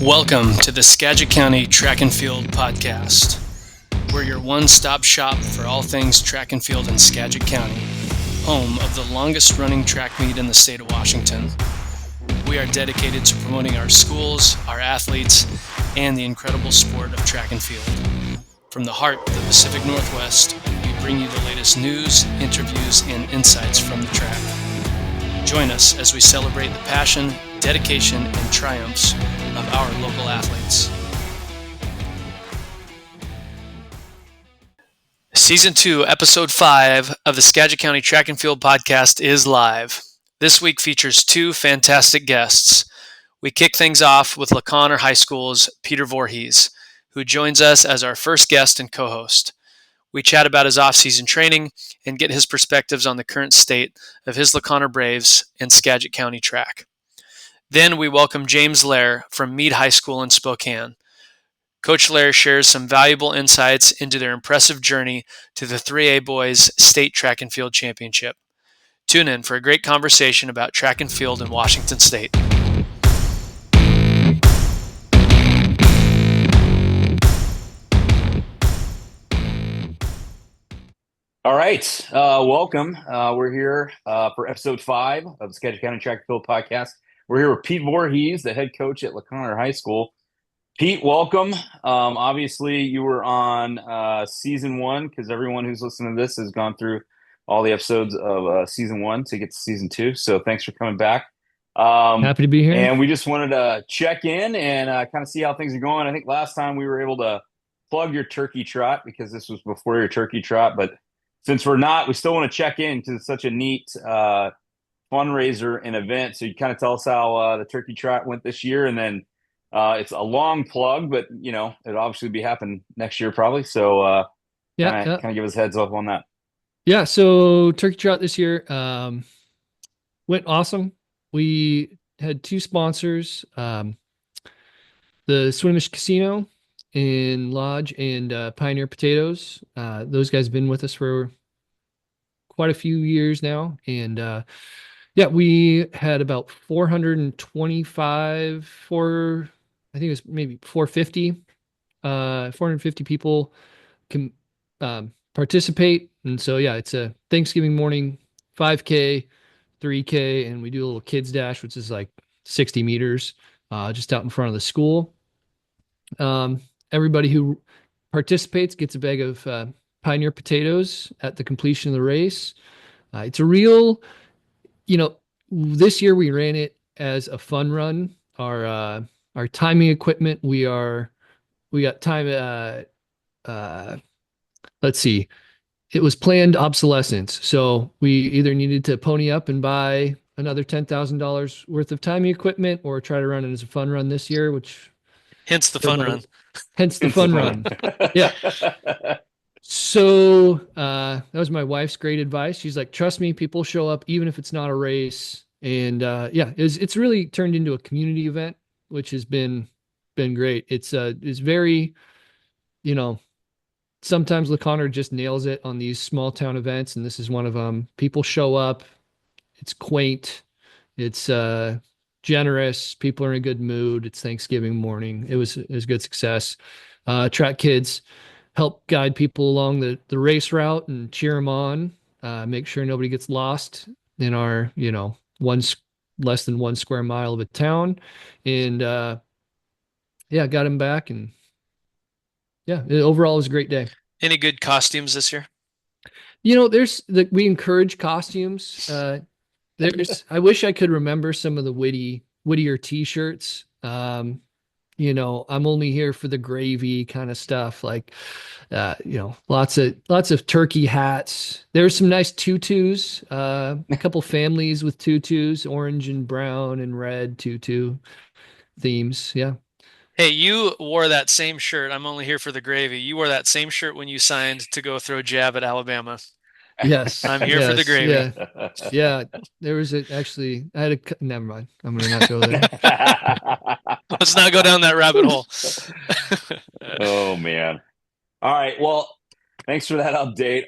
Welcome to the Skagit County Track and Field Podcast. We're your one-stop shop for all things track and field in Skagit County, home of the longest-running track meet in the state of Washington. We are dedicated to promoting our schools, our athletes, and the incredible sport of track and field. From the heart of the Pacific Northwest, we bring you the latest news, interviews, and insights from the track. Join us as we celebrate the passion, dedication, and triumphs of our local athletes. Season 2, Episode 5 of the Skagit County Track and Field Podcast is live. This week features two fantastic guests. We kick things off with Conner High School's Peter Voorhees, who joins us as our first guest and co-host. We chat about his off-season training and get his perspectives on the current state of his Conner Braves and Skagit County track. Then we welcome James Lehr from Mead High School in Spokane. Coach Lehr shares some valuable insights into their impressive journey to the 3A Boys State Track and Field Championship. Tune in for a great conversation about track and field in Washington State. All right, welcome. We're here for episode 5 of the Skagit County Track and Field Podcast. We're here with Pete Voorhees, the head coach at Conner High School. Pete, welcome. Obviously, you were on season 1 because everyone who's listening to this has gone through all the episodes of season 1 to get to season 2. So thanks for coming back. Happy to be here. And we just wanted to check in and kind of see how things are going. I think last time we were able to plug your turkey trot because this was before your turkey trot. But since we're not, we still want to check in because it's such a neat fundraiser and event. So you kind of tell us how the turkey trot went this year, and then it's a long plug, but it'll obviously be happening next year probably. So kind of give us a heads up on that. Yeah. So turkey trot this year went awesome. We had 2 sponsors, the Swinomish Casino in Lodge and Pioneer Potatoes. Those guys have been with us for quite a few years now. And we had about 425 I think it was maybe 450 people can participate. And so, it's a Thanksgiving morning 5K, 3K, and we do a little kids dash, which is like 60 meters just out in front of the school. Everybody who participates gets a bag of Pioneer potatoes at the completion of the race. It's a real, this year we ran it as a fun run. Our timing equipment, we got time. Let's see. It was planned obsolescence. So we either needed to pony up and buy another $10,000 worth of timing equipment or try to run it as a fun run this year, Hence the fun run. Hence the fun run. Yeah. So that was my wife's great advice. She's like, trust me, people show up even if it's not a race. And it's really turned into a community event, which has been great. It's very, sometimes Conner just nails it on these small town events, and this is one of them. People show up. It's quaint. It's generous. People are in a good mood. It's Thanksgiving morning. It was good success. Track kids help guide people along the race route and cheer them on. Make sure nobody gets lost in our less than 1 square mile of a town, and got him back, and overall it was a great day. Any good costumes this year? We encourage costumes. I wish I could remember some of the wittier t-shirts. I'm only here for the gravy kind of stuff, like lots of turkey hats. There's some nice tutus, a couple families with tutus, orange and brown and red tutu themes. Yeah. Hey, you wore that same shirt. I'm only here for the gravy. You wore that same shirt when you signed to go throw jab at Alabama. Yes. I'm here for the gravy. Yeah. There was never mind. I'm going to not go there. Let's not go down that rabbit hole. Oh, man. All right. Well, thanks for that update.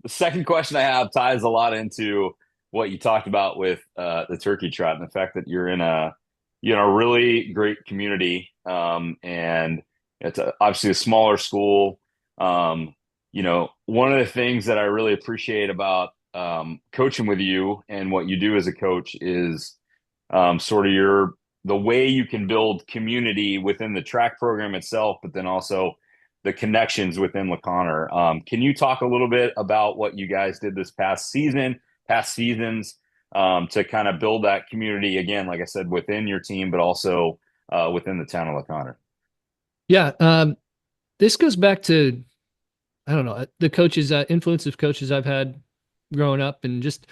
The second question I have ties a lot into what you talked about with the turkey trot and the fact that you're in a really great community. And it's obviously a smaller school. Um, one of the things that I really appreciate about coaching with you and what you do as a coach is sort of the way you can build community within the track program itself, but then also the connections within LaConner. Can you talk a little bit about what you guys did this past seasons, to kind of build that community again, like I said, within your team, but also within the town of LaConner? Yeah. This goes back to, I don't know, the coaches, influence of coaches I've had growing up, and just,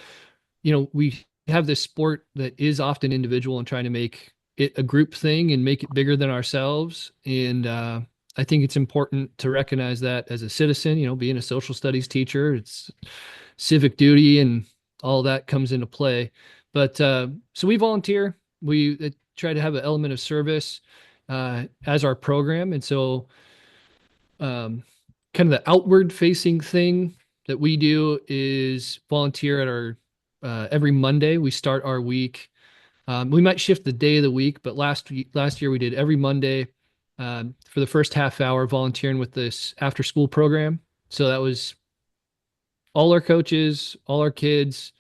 we have this sport that is often individual and trying to make it a group thing and make it bigger than ourselves. And I think it's important to recognize that as a citizen, being a social studies teacher, it's civic duty and all that comes into play. But so we volunteer. We try to have an element of service as our program. And so kind of the outward facing thing that we do is volunteer at our every Monday. We start our week. We might shift the day of the week, but last year we did every Monday for the first half hour volunteering with this after school program. So that was all our coaches, all our kids.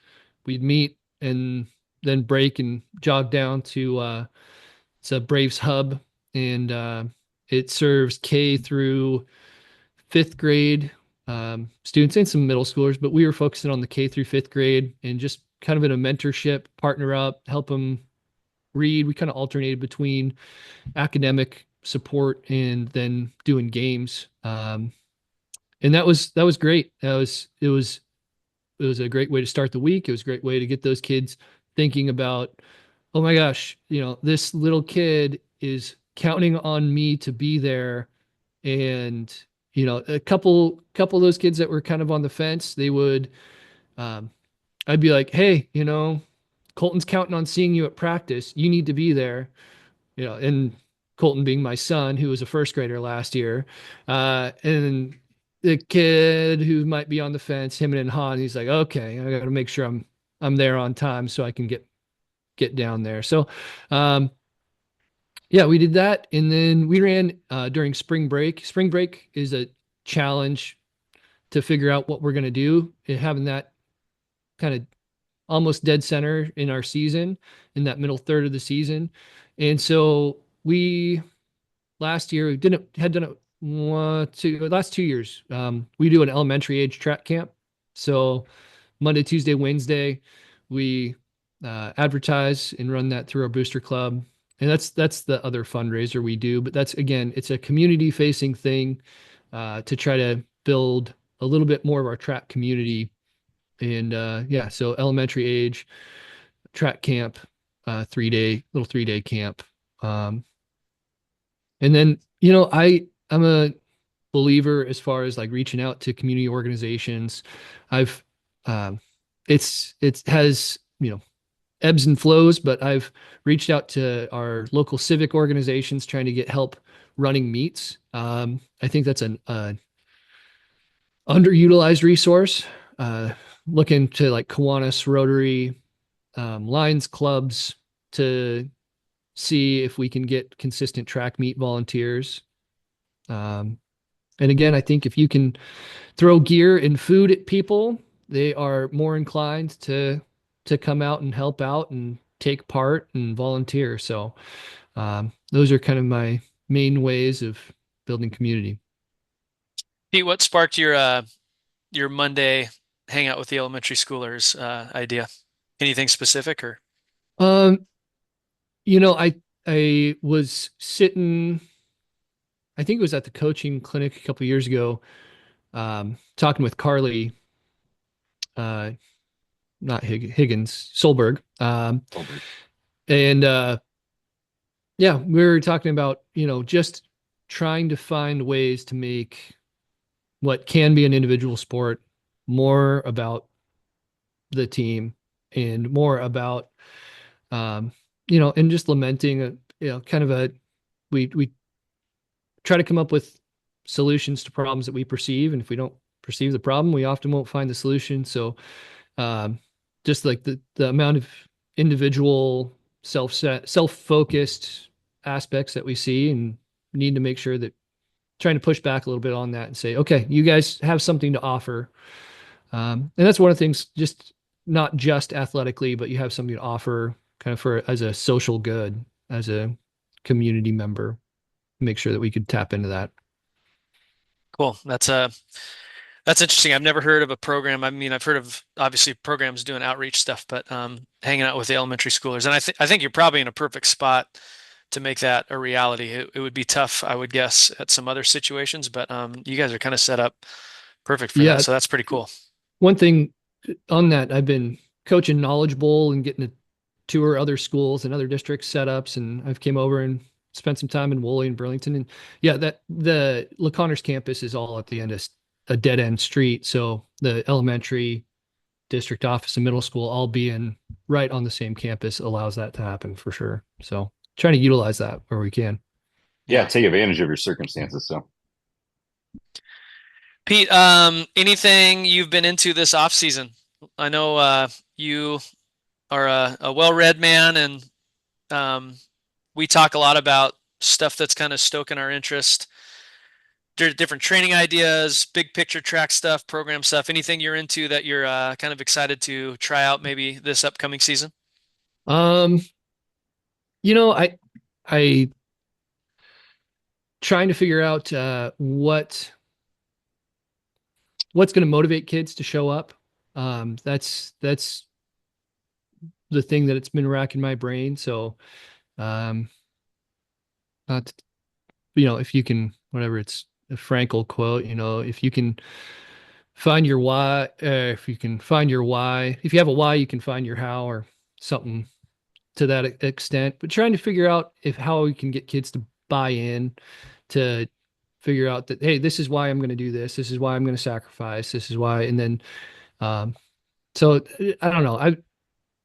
We'd meet and then break and jog down to it's a Braves hub, and it serves K through fifth grade students and some middle schoolers, but we were focusing on the K through fifth grade and just kind of in a mentorship, partner up, help them read. We kind of alternated between academic support and then doing games. And that was great. It was a great way to start the week. It was a great way to get those kids thinking about, oh my gosh, this little kid is counting on me to be there. And, a couple of those kids that were kind of on the fence, they would, I'd be like, hey, Colton's counting on seeing you at practice. You need to be there, and Colton being my son, who was a first grader last year. And the kid who might be on the fence, him and Han, he's like, okay, I got to make sure I'm there on time so I can get down there. So, yeah, we did that. And then we ran during spring break. Spring break is a challenge to figure out what we're going to do, and having that kind of almost dead center in our season, in that middle third of the season. And so we last year we had done it last 2 years. We do an elementary age track camp. So Monday, Tuesday, Wednesday, we advertise and run that through our booster club. And that's the other fundraiser we do. But that's, again, it's a community facing thing to try to build a little bit more of our track community. And yeah, so elementary age track camp, 3-day camp. And then, I'm a believer as far as like reaching out to community organizations. I've, it has, ebbs and flows, but I've reached out to our local civic organizations trying to get help running meets. I think that's an underutilized resource. Looking to like Kiwanis, Rotary, Lions clubs to see if we can get consistent track meet volunteers. And again, I think if you can throw gear and food at people, they are more inclined to come out and help out and take part and volunteer. So those are kind of my main ways of building community. Pete, what sparked your Monday hangout with the elementary schoolers idea? Anything specific or? Um, I was sitting, I think it was at the coaching clinic a couple of years ago, talking with Carly, not Higgins, Solberg. Solberg. And yeah, we were talking about, just trying to find ways to make what can be an individual sport more about the team and more about, and just lamenting, kind of we try to come up with solutions to problems that we perceive. And if we don't perceive the problem, we often won't find the solution. So just like the amount of individual self-focused aspects that we see, and need to make sure that trying to push back a little bit on that and say, okay, you guys have something to offer. And that's one of the things, just not just athletically, but you have something to offer kind of for as a social good, as a community member, make sure that we could tap into that. Cool. That's interesting. I've never heard of a program. I mean, I've heard of obviously programs doing outreach stuff, but hanging out with the elementary schoolers, and I think you're probably in a perfect spot to make that a reality. It would be tough, I would guess, at some other situations, but you guys are kind of set up perfect for that. Yeah. So that's pretty cool. One thing on that, I've been coaching Knowledge Bowl and getting to tour other schools and other district setups, and I've came over and spent some time in Woolley and Burlington. And yeah, that the LaConners campus is all at the end of a dead end street. So the elementary, district office, and middle school all being right on the same campus allows that to happen for sure. So trying to utilize that where we can. Yeah, take advantage of your circumstances. So, Pete, anything you've been into this off season? I know you are a well-read man, and we talk a lot about stuff that's kind of stoking our interest. Different training ideas, big picture track stuff, program stuff. Anything you're into that you're kind of excited to try out maybe this upcoming season? Um, I trying to figure out what's going to motivate kids to show up. That's the thing that it's been racking my brain. So, um, not, if you can, whatever, it's a Frankel quote, if you can find your why, if you can find your why, if you have a why, you can find your how, or something to that extent. But trying to figure out how we can get kids to buy in, to figure out that, hey, this is why I'm going to do this. This is why I'm going to sacrifice. This is why. And then, so I don't know. I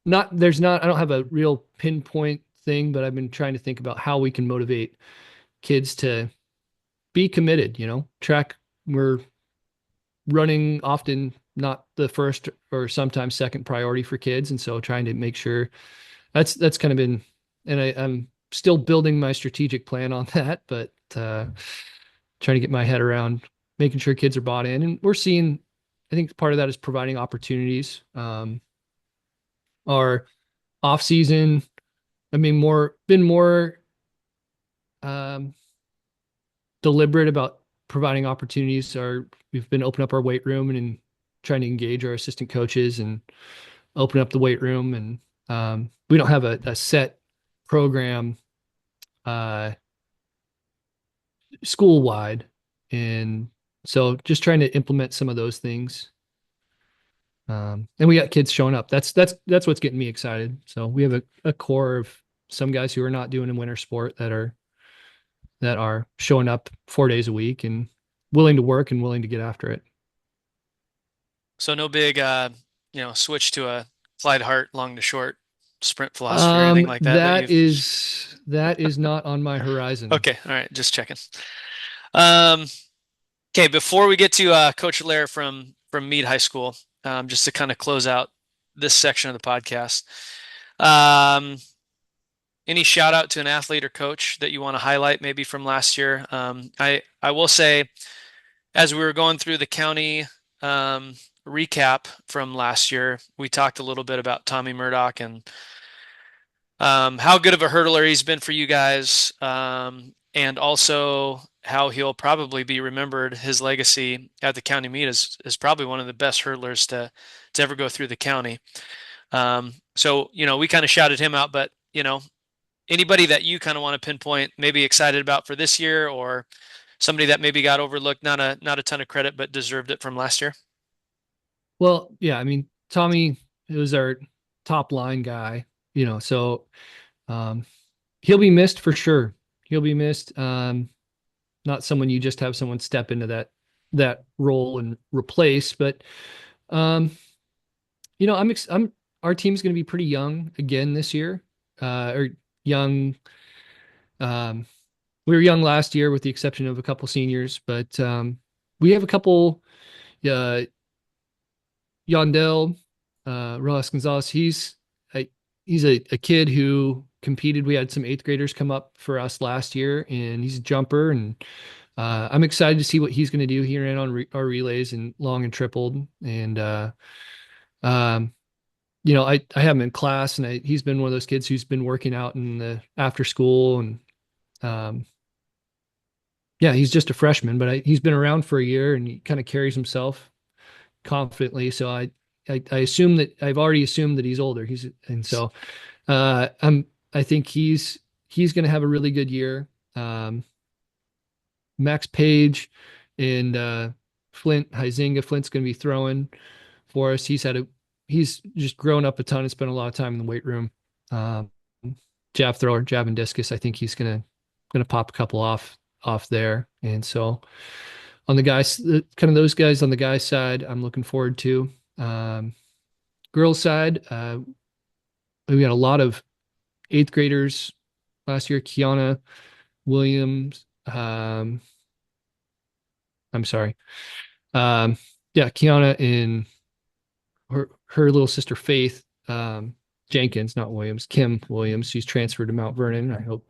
don't have a real pinpoint thing, but I've been trying to think about how we can motivate kids to be committed. Track, we're running often not the first or sometimes second priority for kids. And so trying to make sure that's kind of been, and I'm still building my strategic plan on that, but trying to get my head around making sure kids are bought in. And we're seeing, I think part of that is providing opportunities. Our off season, I mean, been more deliberate about providing opportunities. We've been opening up our weight room and trying to engage our assistant coaches and open up the weight room. And we don't have a set program school wide, and so just trying to implement some of those things. And we got kids showing up. That's what's getting me excited. So we have a core of some guys who are not doing a winter sport that are showing up 4 days a week and willing to work and willing to get after it. So no big, switch to a Clyde Hart long to short sprint philosophy or anything like that. That is not on my horizon. Okay, all right, just checking. Okay, before we get to Coach Lehr from Mead High School, just to kind of close out this section of the podcast, any shout out to an athlete or coach that you want to highlight maybe from last year? I will say, as we were going through the county recap from last year, we talked a little bit about Tommy Murdoch and how good of a hurdler he's been for you guys, and also how he'll probably be remembered. His legacy at the county meet is probably one of the best hurdlers to ever go through the county. So, we kind of shouted him out, but, anybody that you kind of want to pinpoint, maybe excited about for this year, or somebody that maybe got overlooked, not a ton of credit, but deserved it from last year? Well, yeah, I mean, Tommy was our top line guy, so he'll be missed for sure. He'll be missed. Not someone you just have someone step into that role and replace, but I'm our team's going to be pretty young again this year, or young. We were young last year with the exception of a couple seniors, but we have a couple. Yondell, Rojas Gonzalez, he's a kid who competed. We had some eighth graders come up for us last year, and he's a jumper, and I'm excited to see what he's going to do here in on our relays and long and tripled. And um, I have him in class, and he's been one of those kids who's been working out in the after school, and um, yeah, he's just a freshman, but he's been around for a year, and he kind of carries himself confidently. So I assume that I've already assumed that he's older. I think he's going to have a really good year. Max Page and Flint Huizinga. Flint's going to be throwing for us. He's just grown up a ton and spent a lot of time in the weight room. Jab thrower, jab and discus. I think he's gonna pop a couple off there. And so on the guys, kind of those guys on the guys side, I'm looking forward to. Girls side, we had a lot of eighth graders last year. Kiana Williams. I'm sorry. Kiana and her little sister Faith Jenkins, not Williams, Kim Williams. She's transferred to Mount Vernon. I hope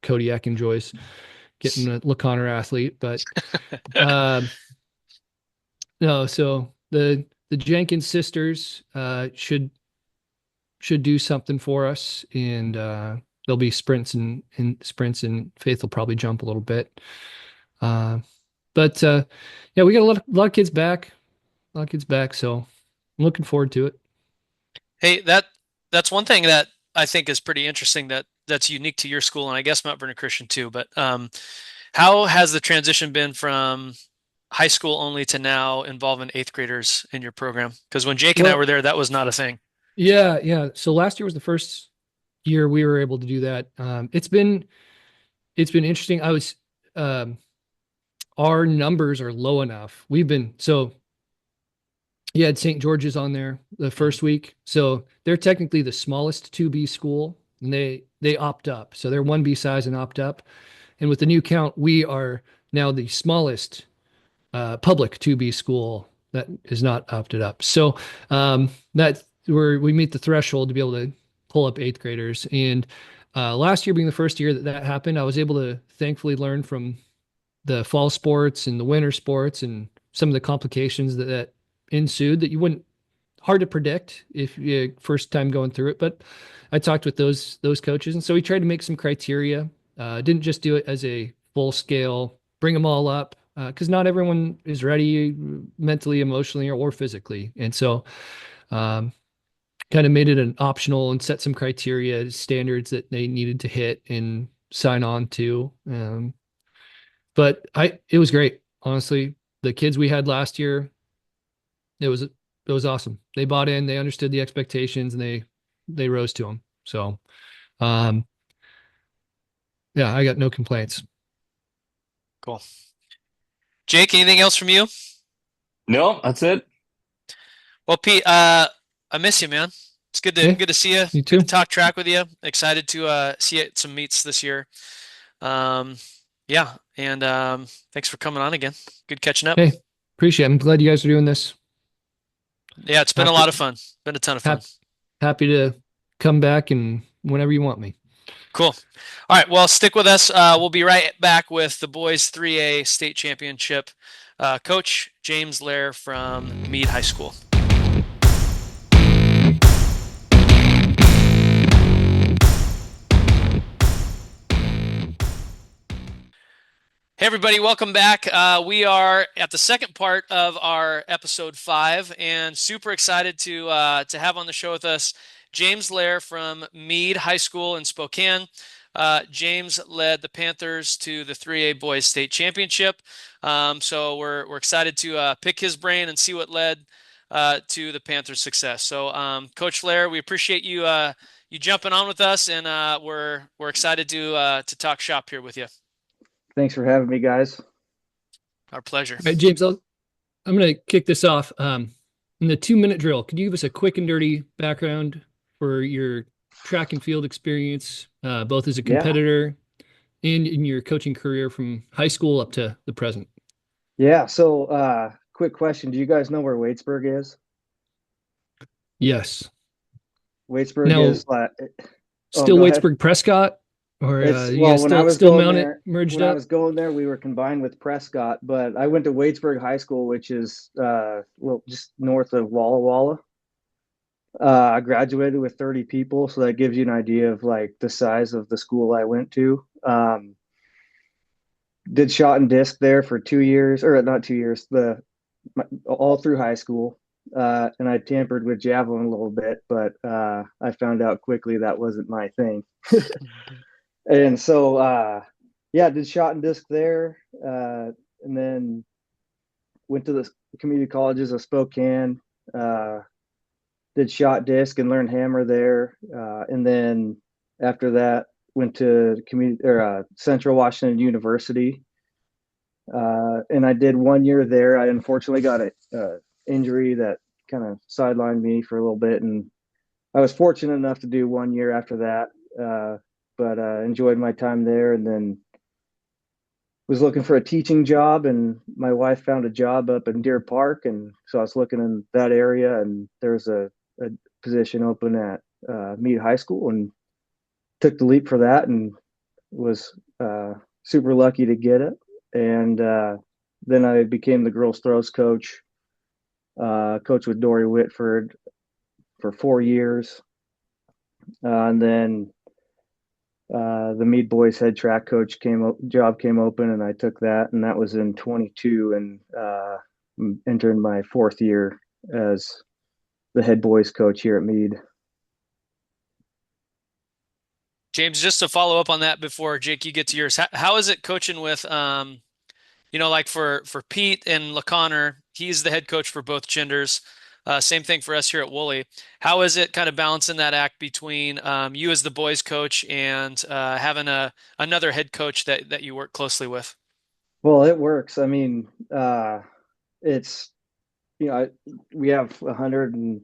Kodiak enjoys getting a LeConner athlete, but no. So the Jenkins sisters should do something for us, and there'll be sprints and Faith will probably jump a little bit. But we got a lot of kids back, so I'm looking forward to it. Hey, that's one thing that I think is pretty interesting that's unique to your school, and I guess Mount Vernon Christian too. But how has the transition been from high school only to now involving eighth graders in your program? Because when Jake and I were there, that was not a thing. Yeah. So last year was the first year we were able to do that. It's been interesting. Our numbers are low enough. You had St. George's on there the first week. So they're technically the smallest 2B school, and they opt up. So they're 1B size and opt up. And with the new count, we are now the smallest public 2B school that is not opted up. So that we meet the threshold to be able to pull up eighth graders. And last year being the first year that happened, I was able to thankfully learn from the fall sports and the winter sports and some of the complications that ensued that you wouldn't hard to predict if you first time going through it. But I talked with those coaches, and so we tried to make some criteria. Didn't just do it as a full scale, bring them all up, because not everyone is ready mentally, emotionally, or physically. And so kind of made it an optional and set some criteria, standards that they needed to hit and sign on to. But it was great. Honestly, the kids we had last year, it was awesome. They bought in, they understood the expectations, and they rose to them. So, I got no complaints. Cool. Jake, anything else from you? No, that's it. Well, Pete, I miss you, man. It's good to see you. You too. Good to talk track with you. Excited to see you at some meets this year. And thanks for coming on again. Good catching up. Hey, appreciate it. I'm glad you guys are doing this. Yeah, it's been a lot of fun. Been a ton of fun. Happy to come back and whenever you want me. Cool. All right. Well, stick with us. We'll be right back with the boys 3A state championship coach, James Lehr from Mead High School. Hey everybody, welcome back. We are at the second part of our episode 5, and super excited to have on the show with us James Lehr from Mead High School in Spokane. James led the Panthers to the 3A Boys State Championship. So we're excited to pick his brain and see what led to the Panthers' success. So Coach Lehr, we appreciate you jumping on with us, and we're excited to talk shop here with you. Thanks for having me, guys. Our pleasure. All right, James, I'm going to kick this off. In the 2-minute drill, could you give us a quick and dirty background for your track and field experience, both as a competitor and in your coaching career from high school up to the present? Yeah. So quick question. Do you guys know where Waitsburg is? Yes. Waitsburg is Oh, Still go ahead. Waitsburg Prescott, or It's you well, guys still mounted merged when I up? was going there, we were combined with Prescott, but I went to Waitsburg High School, which is well, just north of Walla Walla. I graduated with 30 people, so that gives you an idea of like the size of the school I went to. Did shot and disc there for 2 years, or not 2 years, all through high school. And I tampered with javelin a little bit, but I found out quickly that wasn't my thing. And so, yeah, did shot and disc there, and then went to the community colleges of Spokane. Did shot disc and learned hammer there, and then after that went to community or Central Washington University, and I did 1 year there. I unfortunately got a injury that kind of sidelined me for a little bit, and I was fortunate enough to do 1 year after that, but enjoyed my time there, and then was looking for a teaching job, and my wife found a job up in Deer Park, and so I was looking in that area, and there was a position open at Mead High School, and took the leap for that, and was super lucky to get it. And then I became the girls throws coach, coach with Dory Whitford for 4 years, and then the Mead boys head track coach job came open, and I took that, and that was in 22, and entering my 4th year as the head boys coach here at Mead. James, just to follow up on that before Jake, you get to yours. How is it coaching with, like for Pete and LaConner, he's the head coach for both genders. Same thing for us here at Woolley. How is it kind of balancing that act between you as the boys coach and having another head coach that you work closely with? Well, it works. I mean, it's we have 100, and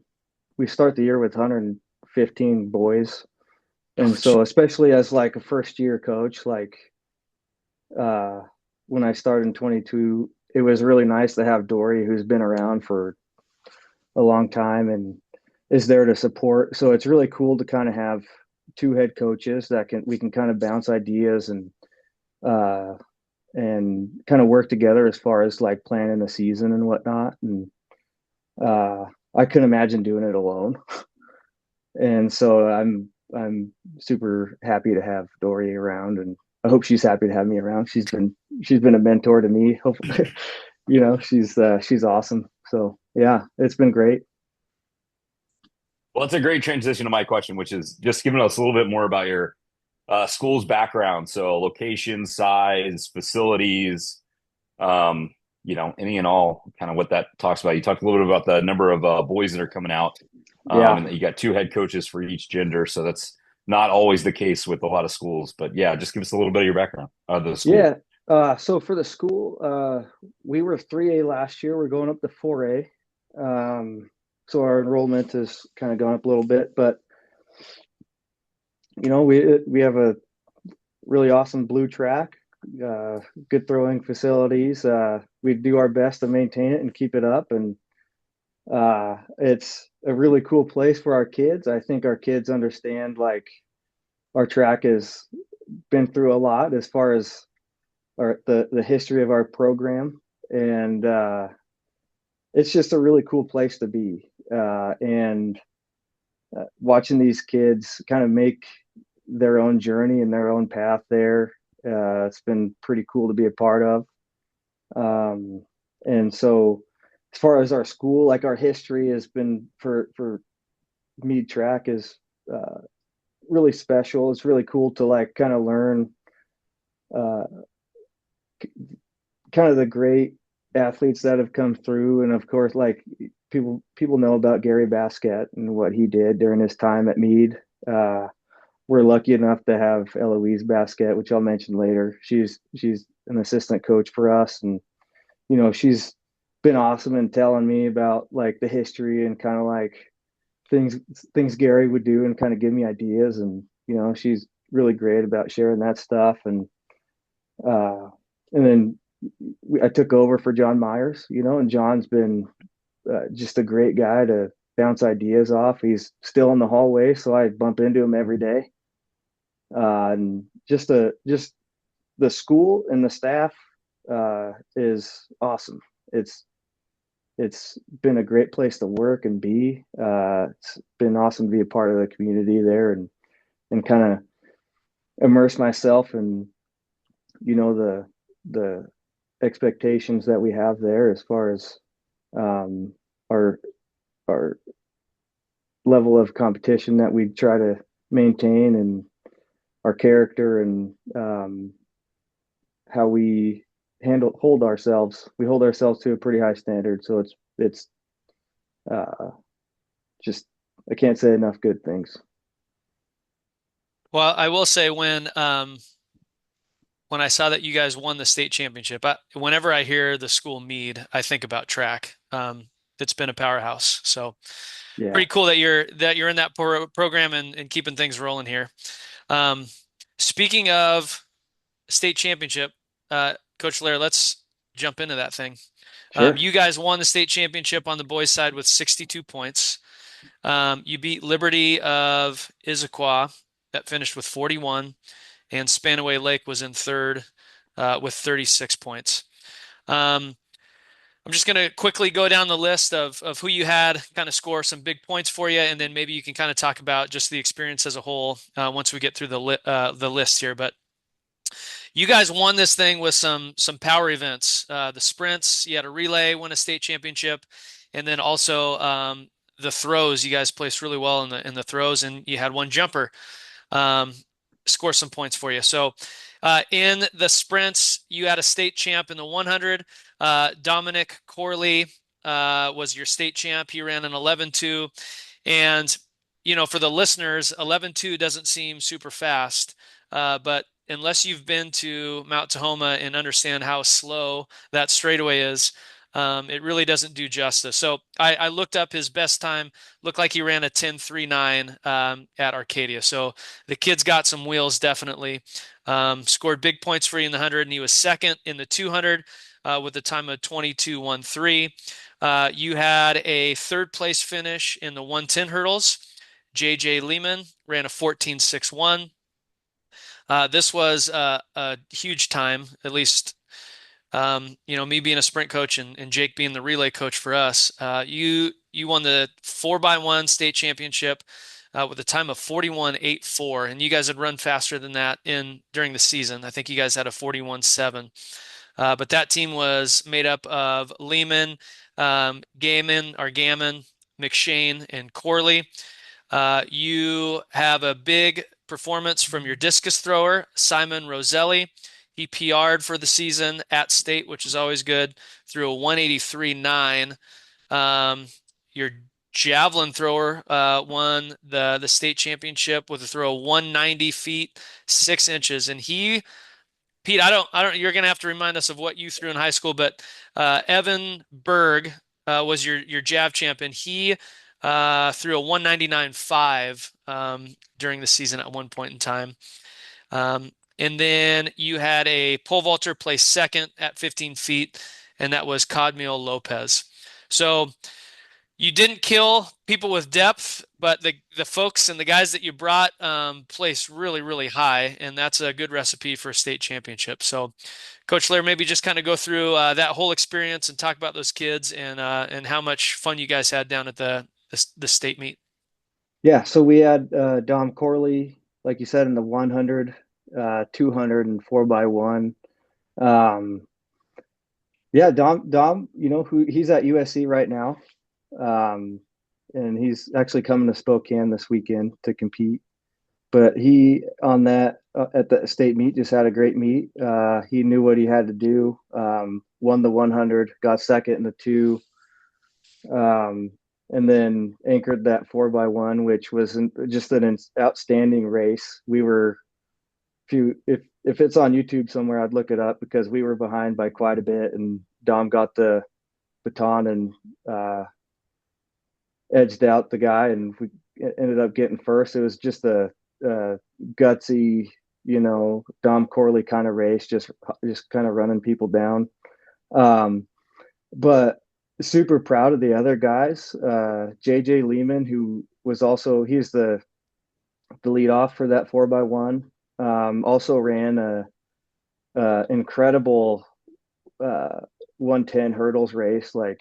we start the year with 115 boys, and so especially as like a first year coach, like when I started in 22, it was really nice to have Dory, who's been around for a long time and is there to support. So it's really cool to kind of have two head coaches that we can kind of bounce ideas uh, and kind of work together as far as like planning the season and whatnot. And I couldn't imagine doing it alone. And so I'm super happy to have Dory around, and I hope she's happy to have me around. She's been a mentor to me. Hopefully, she's awesome. So yeah, it's been great. Well, it's a great transition to my question, which is just giving us a little bit more about your school's background. So location, size, facilities, any and all, kind of what that talks about. You talked a little bit about the number of boys that are coming out, Yeah. and that you got two head coaches for each gender. So that's not always the case with a lot of schools. But yeah, just give us a little bit of your background of the school. Yeah. So for the school, we were 3A last year. We're going up to 4A. So our enrollment has kind of gone up a little bit, but we have a really awesome blue track, good throwing facilities. We do our best to maintain it and keep it up, and it's a really cool place for our kids. I think our kids understand like our track has been through a lot as far as the history of our program, and it's just a really cool place to be. And watching these kids kind of make their own journey and their own path there, it's been pretty cool to be a part of. And so as far as our school, like our history has been for Mead track is really special. It's really cool to like kind of learn kind of the great athletes that have come through, and of course like people know about Gary Basket and what he did during his time at Mead. We're lucky enough to have Eloise Basket, which I'll mention later. She's an assistant coach for us, and she's been awesome in telling me about like the history and kind of like things Gary would do, and kind of give me ideas. And she's really great about sharing that stuff. And then I took over for John Myers, and John's been just a great guy to bounce ideas off. He's still in the hallway, so I bump into him every day. and just the school and the staff is awesome. It's been a great place to work and be. It's been awesome to be a part of the community there and kind of immerse myself in, the expectations that we have there as far as our level of competition that we try to maintain, and our character, and how we hold ourselves. We hold ourselves to a pretty high standard. So it's just, I can't say enough good things. Well, I will say when I saw that you guys won the state championship, whenever I hear the school Mead, I think about track. It's been a powerhouse. So Yeah. pretty cool that you're in that program and keeping things rolling here. Speaking of state championship, Coach Lehr, let's jump into that thing. Sure. You guys won the state championship on the boys' side with 62 points. You beat Liberty of Issaquah that finished with 41, and Spanaway Lake was in third with 36 points. I'm just going to quickly go down the list of who you had kind of score some big points for you, and then maybe you can kind of talk about just the experience as a whole once we get through the list here. But you guys won this thing with some power events. The sprints, you had a relay, won a state championship, and then also the throws. You guys placed really well in the throws, and you had one jumper score some points for you. So in the sprints, you had a state champ in the 100. Dominic Corley was your state champ. He ran an 11.2. And, for the listeners, 11.2 doesn't seem super fast, but unless you've been to Mount Tahoma and understand how slow that straightaway is, it really doesn't do justice. So I looked up his best time. Looked like he ran a 10.39 at Arcadia. So the kid's got some wheels, definitely. Scored big points for you in the 100, and he was second in the 200 with a time of 22.13. You had a third place finish in the 110 hurdles. JJ Lehman ran a 14.61. This was a huge time, at least, me being a sprint coach and Jake being the relay coach for us. You won the 4x1 state championship with a time of 41.84, and you guys had run faster than that during the season. I think you guys had a 41.7. But that team was made up of Lehman, Gammon, McShane, and Corley. You have a big performance from your discus thrower, Simon Roselli. He PR'd for the season at state, which is always good, through a 183.9. Your javelin thrower won the state championship with a throw of 190 feet 6 inches, and Pete, I don't. You're gonna have to remind us of what you threw in high school, but Evan Berg was your jav champion. He threw a 199.5 during the season at one point in time. And then you had a pole vaulter place second at 15 feet, and that was Cadmiel Lopez. So you didn't kill people with depth, but the folks and the guys that you brought placed really, really high, and that's a good recipe for a state championship. So, Coach Lehr, maybe just kind of go through that whole experience and talk about those kids and how much fun you guys had down at the state meet. Yeah, so we had Dom Corley, like you said, in the 100, 200, and 4x1. Yeah, Dom, he's at USC right now. And he's actually coming to Spokane this weekend to compete. But he, on that, at the state meet, just had a great meet. He knew what he had to do, won the 100, got second in the 2, and then anchored that 4x1, which was just an outstanding race. We were, if it's on YouTube somewhere, I'd look it up, because we were behind by quite a bit, and Dom got the baton and edged out the guy, and we ended up getting first. It was just a gutsy, Dom Corley kind of race, just kind of running people down. But super proud of the other guys. JJ Lehman, who was also, he's the lead off for that 4x1. Also ran a incredible 110 hurdles race. Like,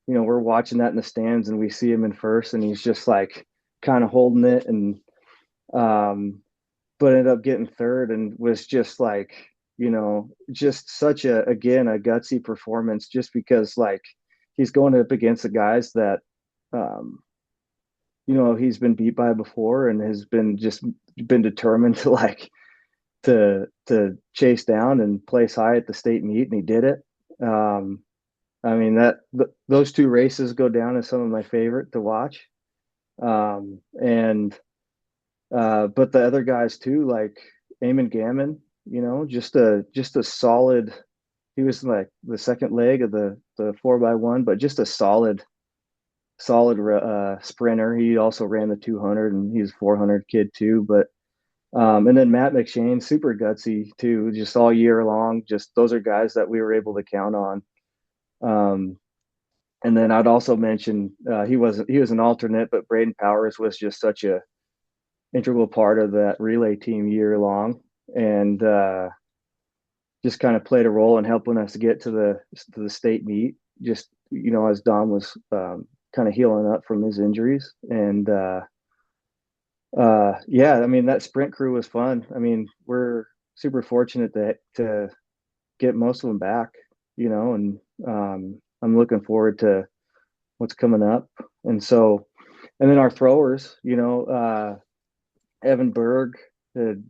we're watching that in the stands and we see him in first and he's just like kind of holding it, and but ended up getting third and was just like, just such again, a gutsy performance, just because like he's going up against the guys that, um, he's been beat by before and has been determined to like to chase down and place high at the state meet, and he did it. I mean, those two races go down as some of my favorite to watch. And but the other guys too, like Eamon Gammon, just a solid. He was like the second leg of the 4x1, but just a solid sprinter. He also ran the 200, and he's a 400 kid too. But and then Matt McShane, super gutsy too, just all year long. Just those are guys that we were able to count on. And then I'd also mention he was an alternate, but Braden Powers was just such a integral part of that relay team year long, and just kind of played a role in helping us get to the state meet. Just as Don was kind of healing up from his injuries, and yeah, I mean that sprint crew was fun. I mean, we're super fortunate to get most of them back, and I'm looking forward to what's coming up. And then our throwers, Evan Berg had,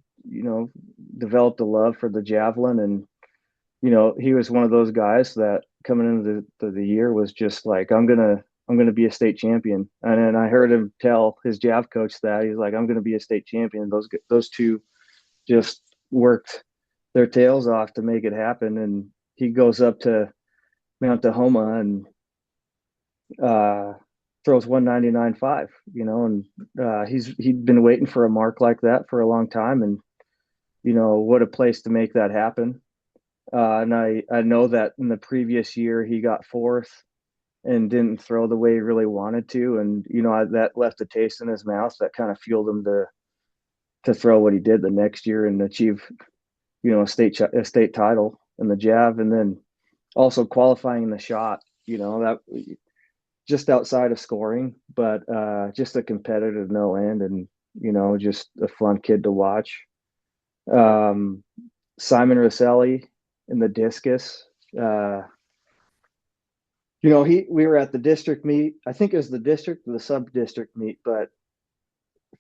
developed a love for the javelin, and he was one of those guys that coming into the year was just like, I'm gonna be a state champion. And then I heard him tell his jav coach that he's like, I'm gonna be a state champion. Those two just worked their tails off to make it happen. And he goes up to Mount Tahoma and throws 199.5, and he'd been waiting for a mark like that for a long time. And what a place to make that happen. And I know that in the previous year he got fourth and didn't throw the way he really wanted to, and that left a taste in his mouth that kind of fueled him to throw what he did the next year and achieve a state title in the jav, and then also qualifying in the shot. That just outside of scoring, but just a competitive no end, and just a fun kid to watch. Simon Rosselli in the discus. We were at the district meet. I think it was the district or the sub-district meet, but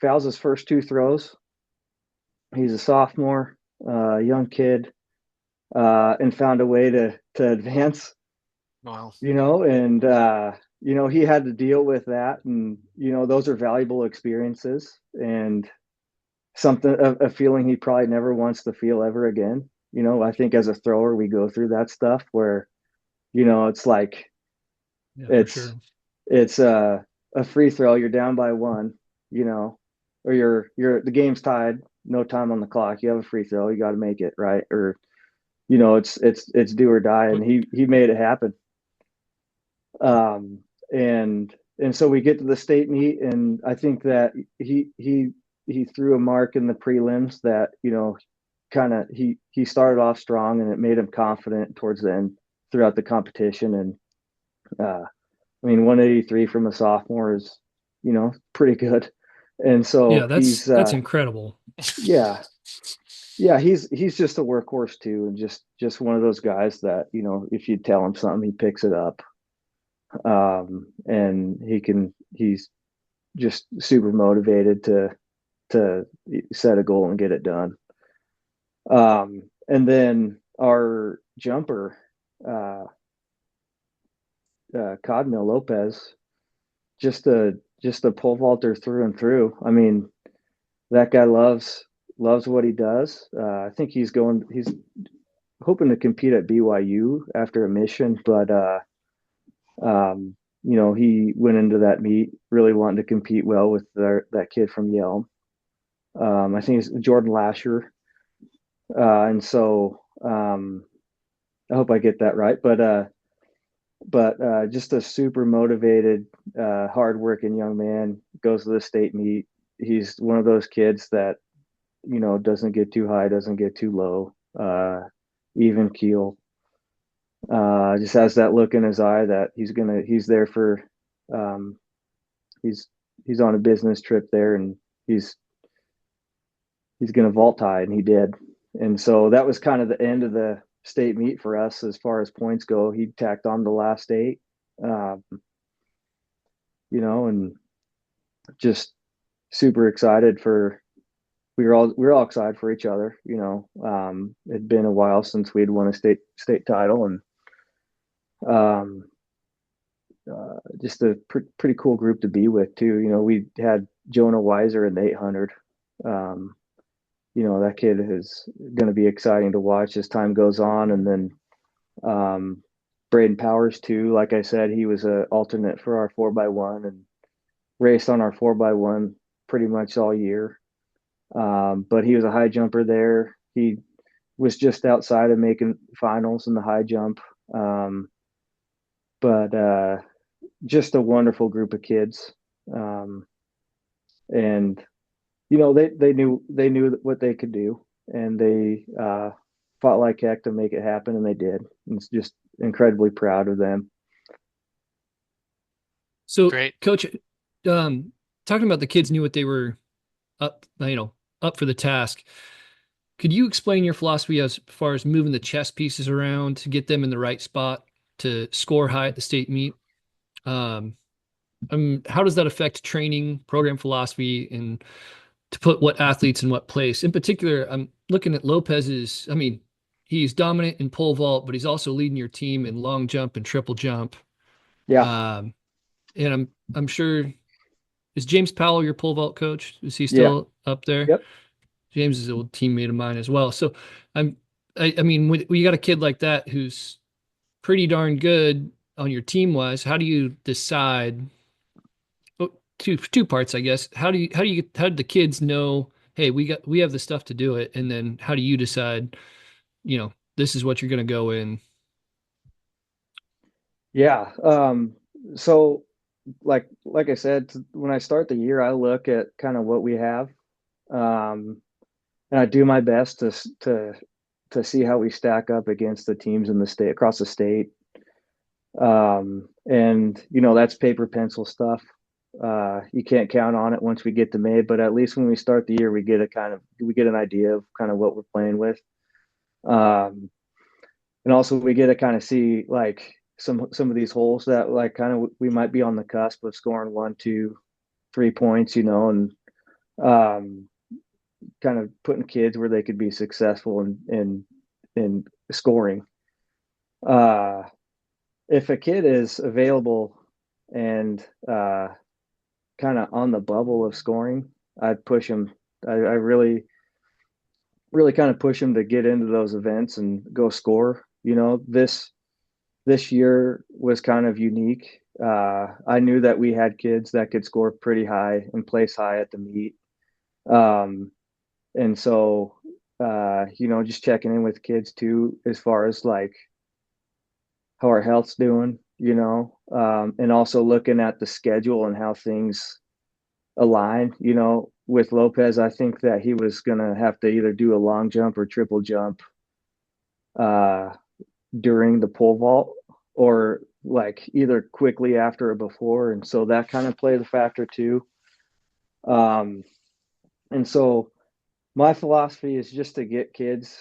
fouls his first two throws. He's a sophomore, young kid, and found a way to advance. Wow. And he had to deal with that, and those are valuable experiences, and a feeling he probably never wants to feel ever again. I think as a thrower we go through that stuff where it's like, Yeah, for sure. it's a free throw, you're down by one, or the game's tied, no time on the clock, you have a free throw, you got to make it, right? Or it's do or die, and he made it happen. And so we get to the state meet, and I think that he threw a mark in the prelims that kind of he started off strong, and it made him confident towards the end throughout the competition. And I mean, 183 from a sophomore is pretty good. And so Yeah, that's incredible. Yeah, he's just a workhorse too, and just one of those guys that if you tell him something, he picks it up. And he's just super motivated to set a goal and get it done. And then our jumper, Codmill Lopez, just a pole vaulter through and through. I mean, that guy loves what he does. I think he's hoping to compete at BYU after a mission, but he went into that meet really wanting to compete well with that kid from Yale. I think it's Jordan Lasher. And so I hope I get that right, but just a super motivated, hardworking young man, goes to the state meet. He's one of those kids that doesn't get too high, doesn't get too low, even keel. Just has that look in his eye that he's there for, he's on a business trip there, and he's going to vault high, and he did. And so that was kind of the end of the state meet for us as far as points go. He tacked on the last 8, and just super excited for. We were all excited for each other. It'd been a while since we'd won a state title, and just a pretty cool group to be with too. We had Jonah Weiser in the 800. That kid is going to be exciting to watch as time goes on. And then Braden Powers too. Like I said, he was an alternate for our 4x1 and raced on our 4x1 pretty much all year. But he was a high jumper there. He was just outside of making finals in the high jump. But just a wonderful group of kids. And they knew what they could do, and they fought like heck to make it happen, and they did. And it's just incredibly proud of them. So, Great. Coach, talking about the kids knew what they were up for the task. Could you explain your philosophy as far as moving the chess pieces around to get them in the right spot to score high at the state meet? How does that affect training, program philosophy, and to put what athletes in what place? In particular, I'm looking at Lopez's. He's dominant in pole vault, but he's also leading your team in long jump and triple jump. Yeah. And I'm sure, is James Powell your pole vault coach? Is he still up there? Yep. James is an old teammate of mine as well. So when you got a kid like that who's pretty darn good on your team wise, how do you decide? Two parts, I guess. How do the kids know, hey, we have the stuff to do it, and then how do you decide, this is what you're going to go in? Yeah. So like I said, when I start the year, I look at kind of what we have, and I do my best to see how we stack up against the teams in the state, across the state. And that's paper pencil stuff. You can't count on it once we get to May, but at least when we start the year, we get an idea of kind of what we're playing with. And also we get to kind of see like some of these holes that like kind of we might be on the cusp of scoring 1, 2, 3 points, and kind of putting kids where they could be successful in scoring. If a kid is available and kind of on the bubble of scoring, I'd push him. I really kind of push him to get into those events and go score. This year was kind of unique. I knew that we had kids that could score pretty high and place high at the meet. And so, just checking in with kids too, as far as like how our health's doing, and also looking at the schedule and how things align, with Lopez. I think that he was going to have to either do a long jump or triple jump during the pole vault, or like either quickly after or before. And so that kind of played a factor too. And so my philosophy is just to get kids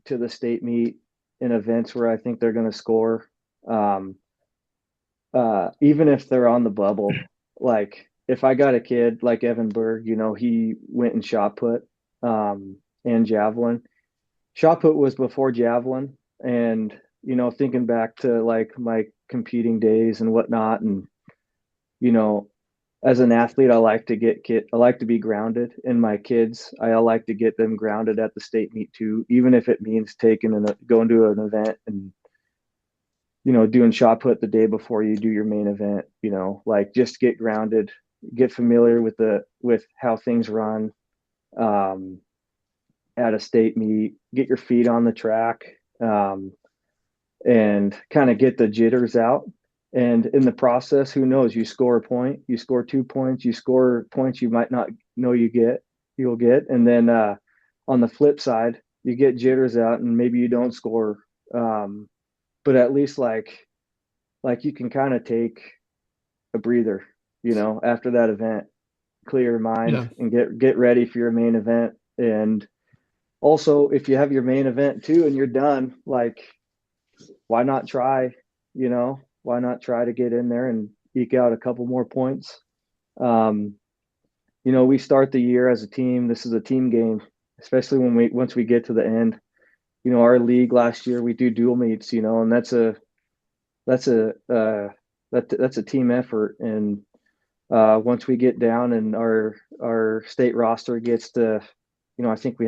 to the state meet in events where I think they're going to score. Even if they're on the bubble, like if I got a kid like Evan Berg, he went and shot put, and javelin. Shot put was before javelin. And, thinking back to like my competing days and whatnot, and, as an athlete, I like to be grounded in my kids. I like to get them grounded at the state meet too, even if it means going to an event and, doing shot put the day before you do your main event, like just get grounded, get familiar with how things run, at a state meet, get your feet on the track, and kind of get the jitters out. And in the process, who knows, you score a point, you score 2 points, you score points you might not know you'll get. And then, on the flip side, you get jitters out and maybe you don't score. But at least like you can kind of take a breather, after that event, clear your mind and get ready for your main event. And also, if you have your main event too and you're done, like, why not try, why not try to get in there and eke out a couple more points? We start the year as a team. This is a team game, especially once we get to the end. Our league last year, we do dual meets, and that's a team effort. And once we get down and our state roster gets to, I think we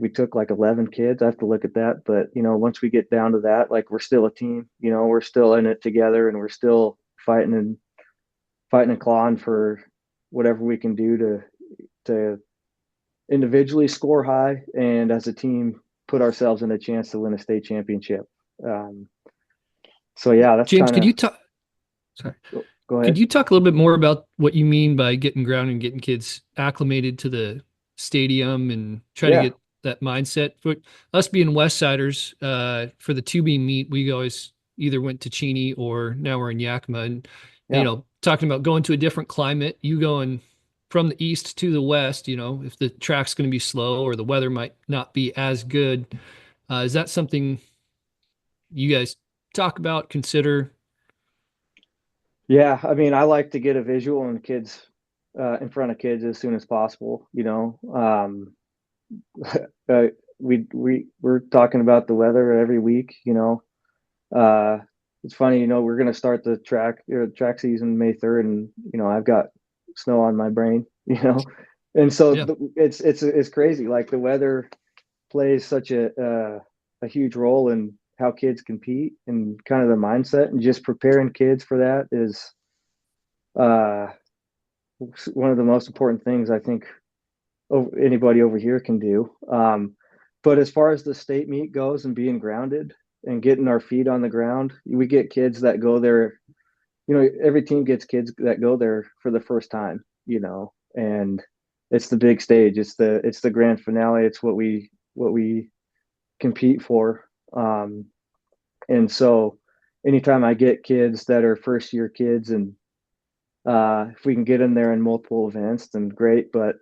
took like 11 kids. I have to look at that. But, once we get down to that, like, we're still a team, we're still in it together, and we're still fighting and clawing for whatever we can do to individually score high and as a team put ourselves in a chance to win a state championship. So yeah, that's James, kinda... could you talk? Sorry. Go ahead. Could you talk a little bit more about what you mean by getting ground and getting kids acclimated to the stadium and try to get that mindset? For us being West Siders, for the 2B meet, we always either went to Cheney or now we're in Yakima. And, talking about going to a different climate, you going from the east to the west, if the track's going to be slow or the weather might not be as good. Is that something you guys talk about, consider? Yeah, I mean, I like to get a visual in front of kids as soon as possible. We're talking about the weather every week. It's funny, we're going to start the track season May 3rd, and I've got snow on my brain. And so it's crazy. Like, the weather plays such a huge role in how kids compete and kind of the mindset, and just preparing kids for that is one of the most important things I think anybody over here can do. But as far as the state meet goes and being grounded and getting our feet on the ground, we get kids that go there. Every team gets kids that go there for the first time, and it's the big stage. It's the grand finale. It's what we compete for. And so anytime I get kids that are first year kids, and if we can get in there in multiple events, then great. But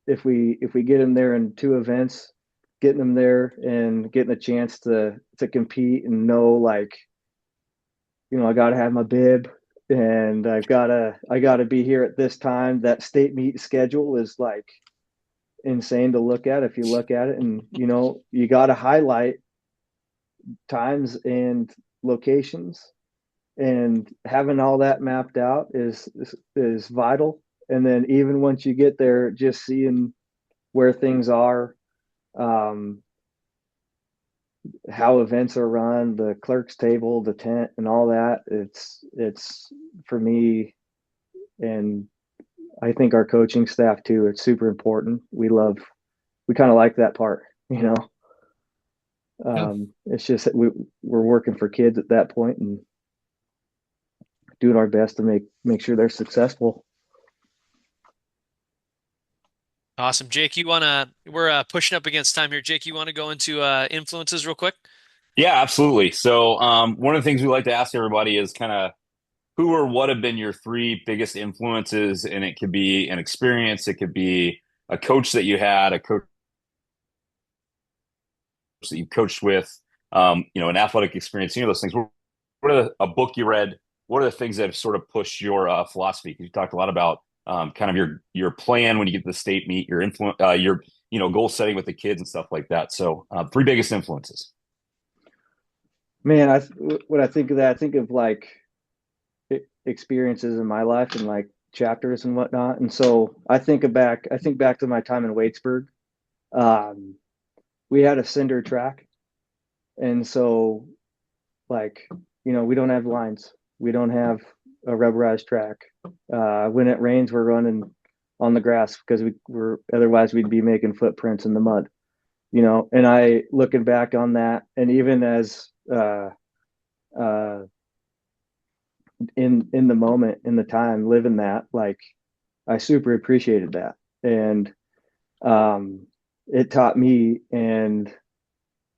if we get them there in 2 events, getting them there and getting a chance to compete and know, like, I got to have my bib and I gotta be here at this time. That state meet schedule is like insane to look at if you look at it, and you got to highlight times and locations, and having all that mapped out is vital. And then even once you get there, just seeing where things are, how events are run, the clerk's table, the tent, and all that. It's for me, and I think our coaching staff too, it's super important. We kind of like that part, It's just that we're working for kids at that point and doing our best to make sure they're successful. Awesome. Jake, we're pushing up against time here. Jake, you want to go into influences real quick? Yeah, absolutely. So one of the things we like to ask everybody is kind of who or what have been your 3 biggest influences, and it could be an experience, it could be a coach that you had, a coach that you coached with, an athletic experience, those things. What are a book you read? What are the things that have sort of pushed your philosophy? Because you talked a lot about kind of your plan when you get to the state meet, your influence, your goal setting with the kids and stuff like that. So 3 biggest influences. Man, when I think of that, I think of like experiences in my life and like chapters and whatnot. And so I think back to my time in Waitsburg. We had a cinder track, and so, like, we don't have lines, we don't have a rubberized track. When it rains, we're running on the grass because otherwise we'd be making footprints in the mud. And I, looking back on that, and even as in the moment, in the time, living that, like, I super appreciated that, and it taught me. And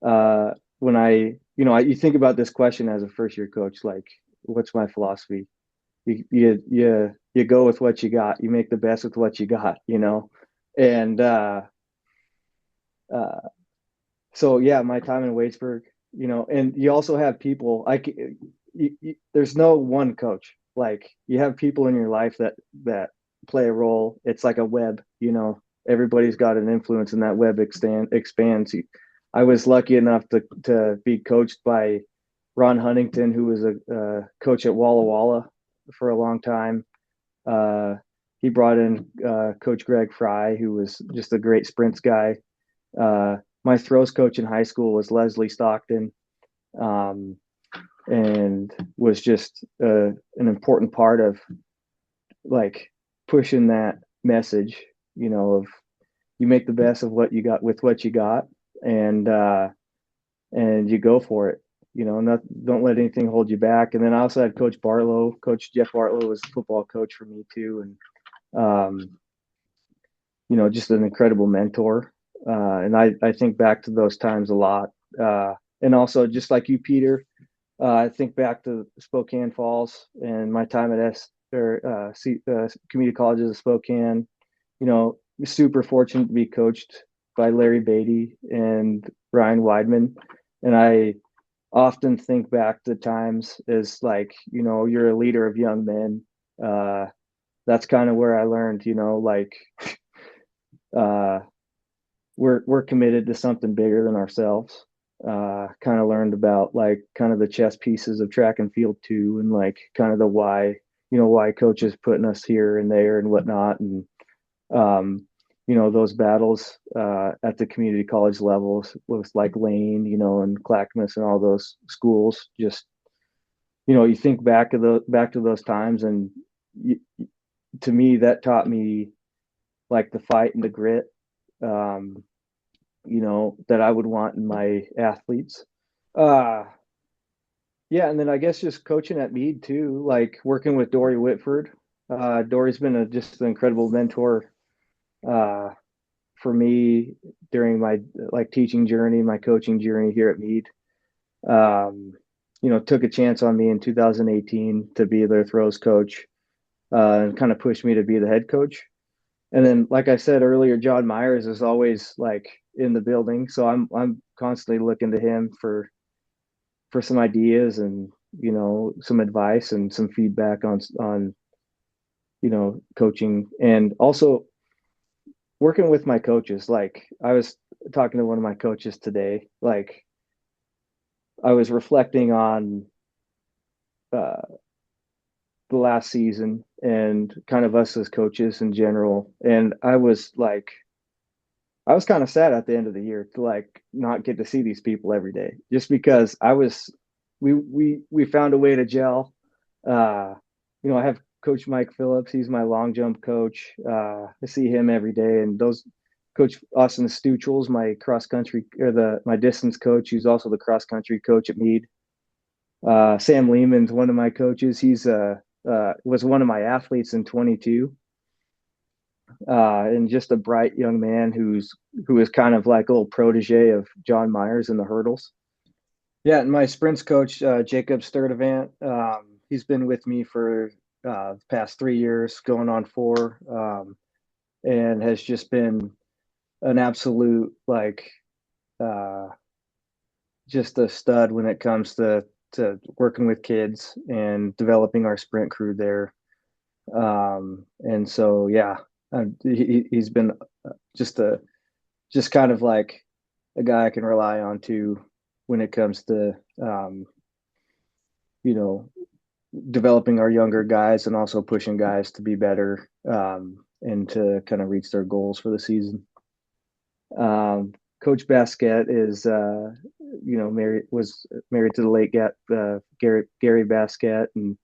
when you think about this question as a first year coach, like, what's my philosophy? You go with what you got. You make the best with what you got, and so yeah, my time in Waitsburg, and you also have people there's no one coach. Like, you have people in your life that play a role. It's like a web, everybody's got an influence, and that web expands. I was lucky enough to be coached by Ron Huntington, who was a coach at Walla Walla for a long time. He brought in Coach Greg Fry, who was just a great sprints guy. My throws coach in high school was Leslie Stockton, and was just an important part of, like, pushing that message, of you make the best of what you got with what you got, and you go for it. Don't let anything hold you back. And then I also had Coach Barlow. Coach Jeff Barlow was a football coach for me too, and just an incredible mentor. And I think back to those times a lot. And also, just like you, Peter, I think back to Spokane Falls and my time at Community Colleges of Spokane. Super fortunate to be coached by Larry Beatty and Ryan Weidman. And I often think back to times as, like, you're a leader of young men. That's kind of where I learned, like, we're committed to something bigger than ourselves. Kind of learned about, like, kind of the chess pieces of track and field too, and, like, kind of the why, why coaches putting us here and there and whatnot. And those battles at the community college levels with, like, Lane, and Clackamas and all those schools. Just, you think back to those times, and to me, that taught me, like, the fight and the grit, that I would want in my athletes. Yeah, and then I guess just coaching at Mead too, like working with Dory Whitford. Dory's been just an incredible mentor for me during my, like, teaching journey, my coaching journey here at Mead. Took a chance on me in 2018 to be their throws coach, and kind of pushed me to be the head coach. And then, like I said earlier, John Myers is always, like, in the building, so I'm constantly looking to him for some ideas and, some advice and some feedback on coaching, and also working with my coaches. Like, I was talking to one of my coaches today, like, I was reflecting on the last season and kind of us as coaches in general, and I was kind of sad at the end of the year to, like, not get to see these people every day, just because we found a way to gel. I have Coach Mike Phillips. He's my long jump coach. I see him every day, and Coach Austin Stuchel's my cross country, or my distance coach, who's also the cross country coach at Mead. Sam Lehman's one of my coaches. He's was one of my athletes in 22. And just a bright young man who is kind of like a little protege of John Myers in the hurdles. Yeah, and my sprints coach, Jacob Sturdivant, he's been with me for the past 3 years, going on 4, and has just been an absolute, like, just a stud when it comes to working with kids and developing our sprint crew there. And so, yeah, he's been just kind of like a guy I can rely on too when it comes to developing our younger guys and also pushing guys to be better, and to kind of reach their goals for the season. Coach Basquette is was married to the late Gary Basquette, and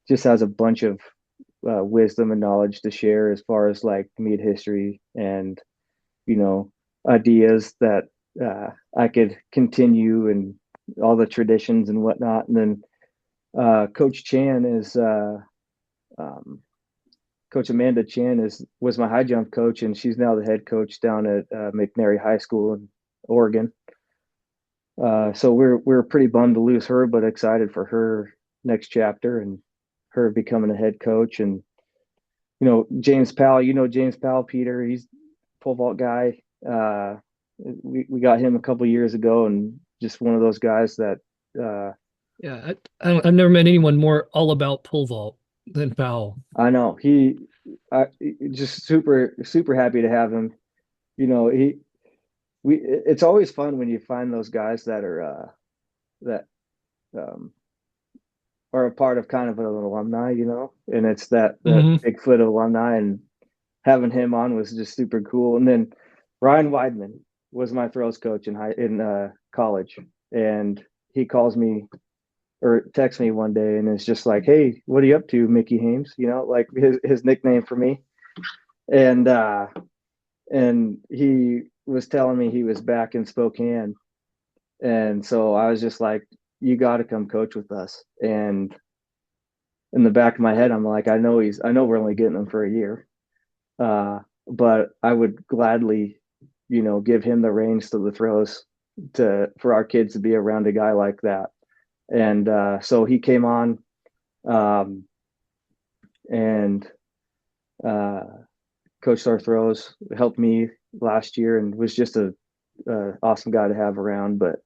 just has a bunch of wisdom and knowledge to share as far as, like, Mead history and ideas that I could continue, and all the traditions and whatnot. And then Coach Chan is Coach Amanda Chan was my high jump coach, and she's now the head coach down at McNary High School in Oregon. So we're pretty bummed to lose her, but excited for her next chapter and her becoming a head coach. And James Powell, Peter, he's pole vault guy. We got him a couple years ago, and just one of those guys that. Yeah, I've never met anyone more all about pole vault than Powell. I know just super super happy to have him. It's always fun when you find those guys that are are a part of kind of an alumni, and it's that Bigfoot alumni, and having him on was just super cool. And then Ryan Weidman was my throws coach in college, and he calls me or texts me one day, and it's just like, "Hey, what are you up to, Mickey Hames?" Like his nickname for me, and he was telling me he was back in Spokane, and so I was just like, "You got to come coach with us." And in the back of my head, I'm like, I know we're only getting him for a year, but I would gladly, give him the reins to the throws for our kids to be around a guy like that. And so he came on, and coached our throws, helped me last year, and was just a awesome guy to have around. But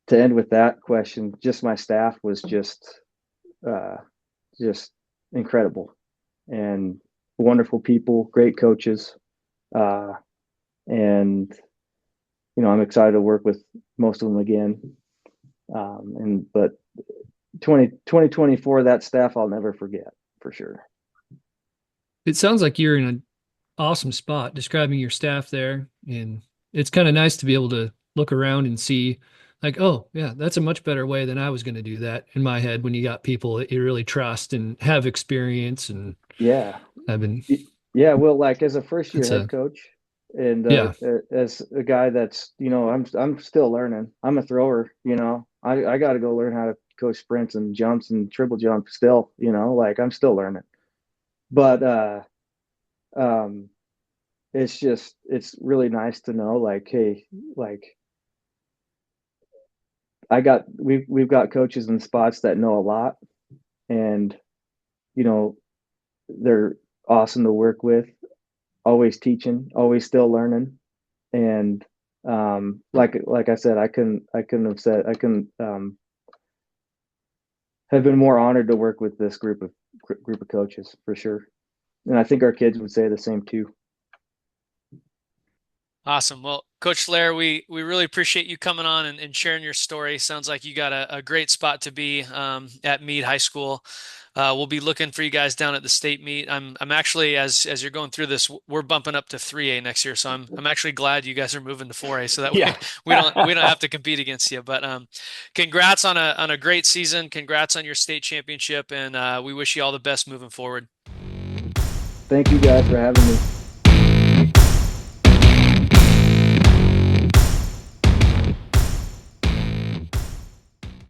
to end with that question, just my staff was just incredible and wonderful people, great coaches, and I'm excited to work with most of them again. But 2024, that staff I'll never forget for sure. It sounds like you're in an awesome spot describing your staff there. And it's kind of nice to be able to look around and see like, oh yeah, that's a much better way than I was going to do that in my head, when you got people that you really trust and have experience. And well, like as a first year head coach, and as a guy that's, I'm still learning. I'm a thrower, I got to go learn how to coach sprints and jumps and triple jump still, like I'm still learning. But it's really nice to know, like, hey, like we've got coaches in spots that know a lot, and they're awesome to work with, always teaching, always still learning. And like I said, I couldn't have been more honored to work with this group of coaches for sure. And I think our kids would say the same too. Awesome. Well, Coach Lehr, we really appreciate you coming on and sharing your story. Sounds like you got a great spot to be at Mead High School. We'll be looking for you guys down at the state meet. I'm actually, as you're going through this, we're bumping up to 3A next year, so I'm actually glad you guys are moving to 4A, so that we don't have to compete against you. But congrats on a great season. Congrats on your state championship, and we wish you all the best moving forward. Thank you guys for having me.